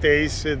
23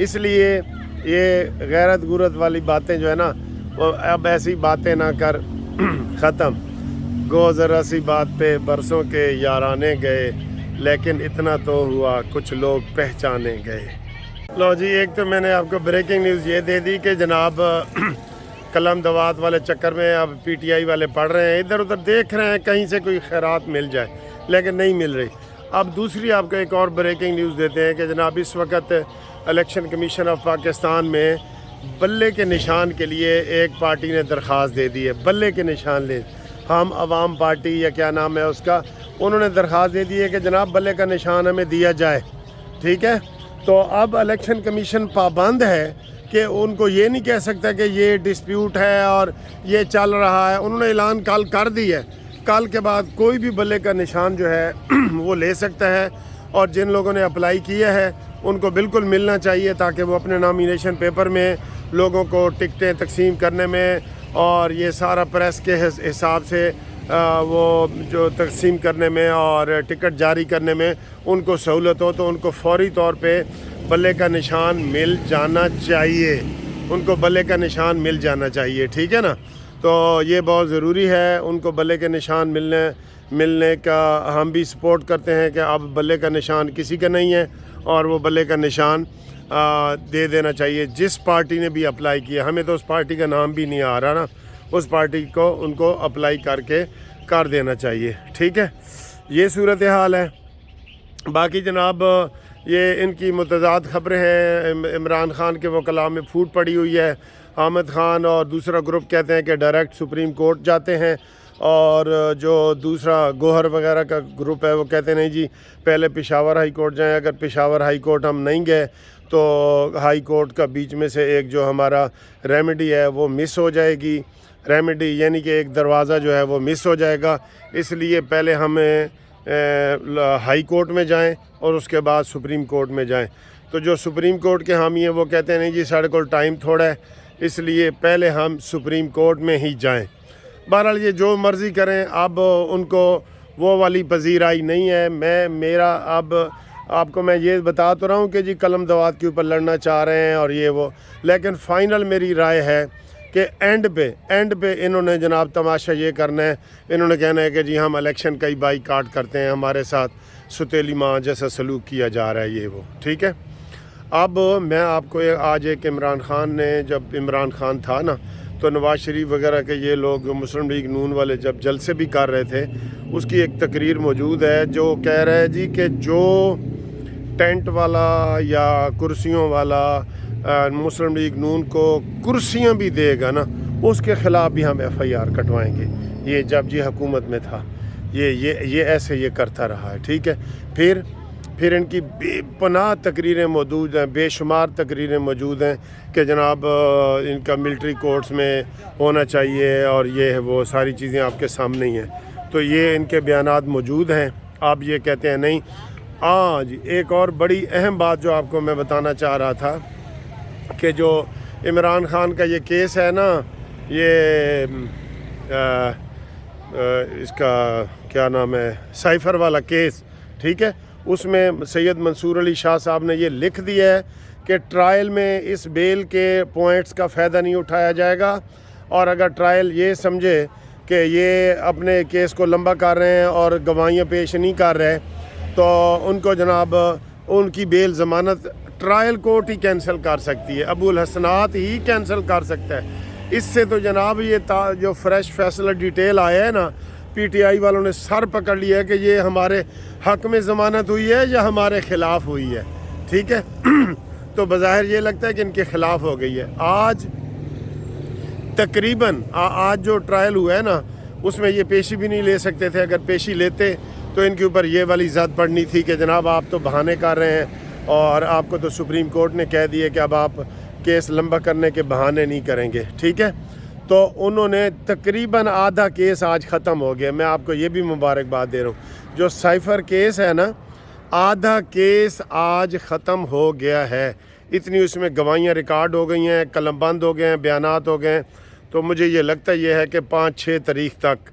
اس لیے یہ غیرت غورت والی باتیں جو ہے نا وہ اب ایسی باتیں نہ کر ختم. گو ذرا سی بات پہ برسوں کے یارانے گئے لیکن اتنا تو ہوا کچھ لوگ پہچانے گئے. لو جی ایک تو میں نے آپ کو بریکنگ نیوز یہ دے دی کہ جناب قلم دوات والے چکر میں اب پی ٹی آئی والے پڑھ رہے ہیں, ادھر ادھر دیکھ رہے ہیں کہیں سے کوئی خیرات مل جائے لیکن نہیں مل رہی. اب دوسری آپ کو ایک اور بریکنگ نیوز دیتے ہیں کہ جناب اس وقت الیکشن کمیشن آف پاکستان میں بلے کے نشان کے لیے ایک پارٹی نے درخواست دے دی ہے. بلے کے نشان لے, ہم عوام پارٹی یا کیا نام ہے اس کا, انہوں نے درخواست دے دی ہے کہ جناب بلے کا نشان ہمیں دیا جائے. ٹھیک ہے, تو اب الیکشن کمیشن پابند ہے کہ ان کو یہ نہیں کہہ سکتا کہ یہ ڈسپیوٹ ہے اور یہ چل رہا ہے. انہوں نے اعلان کل کر دی ہے, کل کے بعد کوئی بھی بلے کا نشان جو ہے وہ لے سکتا ہے, اور جن لوگوں نے اپلائی کیا ہے ان کو بالکل ملنا چاہیے تاکہ وہ اپنے نامینیشن پیپر میں لوگوں کو ٹکٹیں تقسیم کرنے میں اور یہ سارا پریس کے حساب سے وہ جو تقسیم کرنے میں اور ٹکٹ جاری کرنے میں ان کو سہولت ہو. تو ان کو فوری طور پہ بلے کا نشان مل جانا چاہیے, ان کو بلے کا نشان مل جانا چاہیے. ٹھیک ہے نا, تو یہ بہت ضروری ہے ان کو بلے کے نشان ملنے کا. ہم بھی سپورٹ کرتے ہیں کہ اب بلے کا نشان کسی کا نہیں ہے اور وہ بلے کا نشان دے دینا چاہیے جس پارٹی نے بھی اپلائی کیا. ہمیں تو اس پارٹی کا نام بھی نہیں آ رہا نا, اس پارٹی کو ان کو اپلائی کر دینا چاہیے. ٹھیک ہے, یہ صورتحال ہے. باقی جناب یہ ان کی متضاد خبریں ہیں. عمران خان کے وکلاء میں پھوٹ پڑی ہوئی ہے. حامد خان اور دوسرا گروپ کہتے ہیں کہ ڈائریکٹ سپریم کورٹ جاتے ہیں, اور جو دوسرا گوہر وغیرہ کا گروپ ہے وہ کہتے ہیں نہیں جی پہلے پشاور ہائی کورٹ جائیں. اگر پشاور ہائی کورٹ ہم نہیں گئے تو ہائی کورٹ کا بیچ میں سے ایک جو ہمارا ریمیڈی ہے وہ مس ہو جائے گی. ریمیڈی یعنی کہ ایک دروازہ جو ہے وہ مس ہو جائے گا, اس لیے پہلے ہمیں ہائی کورٹ میں جائیں اور اس کے بعد سپریم کورٹ میں جائیں. تو جو سپریم کورٹ کے حامی ہیں وہ کہتے ہیں نہیں جی ساڑھے کو ٹائم تھوڑا ہے, اس لیے پہلے ہم سپریم کورٹ میں ہی جائیں. بہرحال یہ جو مرضی کریں, اب ان کو وہ والی پذیرائی نہیں ہے. میرا اب آپ کو میں یہ بتا تو رہا ہوں کہ جی قلم دوات کے اوپر لڑنا چاہ رہے ہیں اور یہ وہ, لیکن فائنل میری رائے ہے کہ اینڈ پہ انہوں نے جناب تماشا یہ کرنا ہے, انہوں نے کہنا ہے کہ جی ہم الیکشن کا ہی بائی کاٹ کرتے ہیں, ہمارے ساتھ ستیلی ماں جیسا سلوک کیا جا رہا ہے یہ وہ. ٹھیک ہے, اب میں آپ کو آج ایک عمران خان نے, جب عمران خان تھا نا تو نواز شریف وغیرہ کے یہ لوگ مسلم لیگ نون والے جب جلسے بھی کر رہے تھے, اس کی ایک تقریر موجود ہے جو کہہ رہا ہے جی کہ جو ٹینٹ والا یا کرسیوں والا مسلم لیگ نون کو کرسیاں بھی دے گا نا اس کے خلاف بھی ہم ایف آئی آر کٹوائیں گے. یہ جب جی حکومت میں تھا یہ ایسے یہ کرتا رہا ہے. ٹھیک ہے, پھر ان کی بے پناہ تقریریں موجود ہیں, بے شمار تقریریں موجود ہیں کہ جناب ان کا ملٹری کورٹس میں ہونا چاہیے اور یہ وہ ساری چیزیں آپ کے سامنے ہی ہیں. تو یہ ان کے بیانات موجود ہیں. آپ یہ کہتے ہیں نہیں. آج ایک اور بڑی اہم بات جو آپ کو میں بتانا چاہ رہا تھا کہ جو عمران خان کا یہ کیس ہے نا, یہ اس کا کیا نام ہے, سائفر والا کیس. ٹھیک ہے, اس میں سید منصور علی شاہ صاحب نے یہ لکھ دیا ہے کہ ٹرائل میں اس بیل کے پوائنٹس کا فائدہ نہیں اٹھایا جائے گا, اور اگر ٹرائل یہ سمجھے کہ یہ اپنے کیس کو لمبا کر رہے ہیں اور گواہیاں پیش نہیں کر رہے تو ان کو جناب ان کی بیل ضمانت ٹرائل کورٹ ہی کینسل کر سکتی ہے, ابو الحسنات ہی کینسل کر سکتا ہے. اس سے تو جناب یہ جو فریش فیصلہ ڈیٹیل آیا ہے نا, پی ٹی آئی والوں نے سر پکڑ لیا ہے کہ یہ ہمارے حق میں ضمانت ہوئی ہے یا ہمارے خلاف ہوئی ہے. ٹھیک ہے, تو بظاہر یہ لگتا ہے کہ ان کے خلاف ہو گئی ہے. آج تقریباً آج جو ٹرائل ہوا ہے نا اس میں یہ پیشی بھی نہیں لے سکتے تھے. اگر پیشی لیتے تو ان کے اوپر یہ والی زد پڑنی تھی کہ جناب آپ تو بہانے کر رہے ہیں, اور آپ کو تو سپریم کورٹ نے کہہ دیا کہ اب آپ کیس لمبا کرنے کے بہانے نہیں کریں گے. ٹھیک ہے, تو انہوں نے تقریباً آدھا کیس آج ختم ہو گیا. میں آپ کو یہ بھی مبارکباد دے رہا ہوں, جو سائفر کیس ہے نا آدھا کیس آج ختم ہو گیا ہے. اتنی اس میں گواہیاں ریکارڈ ہو گئی ہیں, قلم بند ہو گئے ہیں, بیانات ہو گئے ہیں. تو مجھے یہ لگتا یہ ہے کہ 5-6 تاریخ تک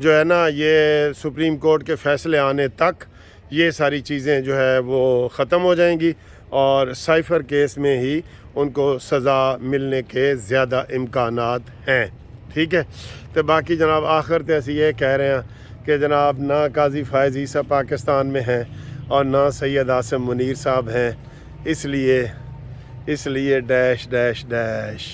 جو ہے نا یہ سپریم کورٹ کے فیصلے آنے تک یہ ساری چیزیں جو ہے وہ ختم ہو جائیں گی. اور سائفر کیس میں ہی ان کو سزا ملنے کے زیادہ امکانات ہیں. ٹھیک ہے. تو باقی جناب آخر تے اسی یہ کہہ رہے ہیں کہ جناب نہ قاضی فائز عیسیٰ پاکستان میں ہیں اور نہ سید عاصم منیر صاحب ہیں. اس لیے ڈیش ڈیش ڈیش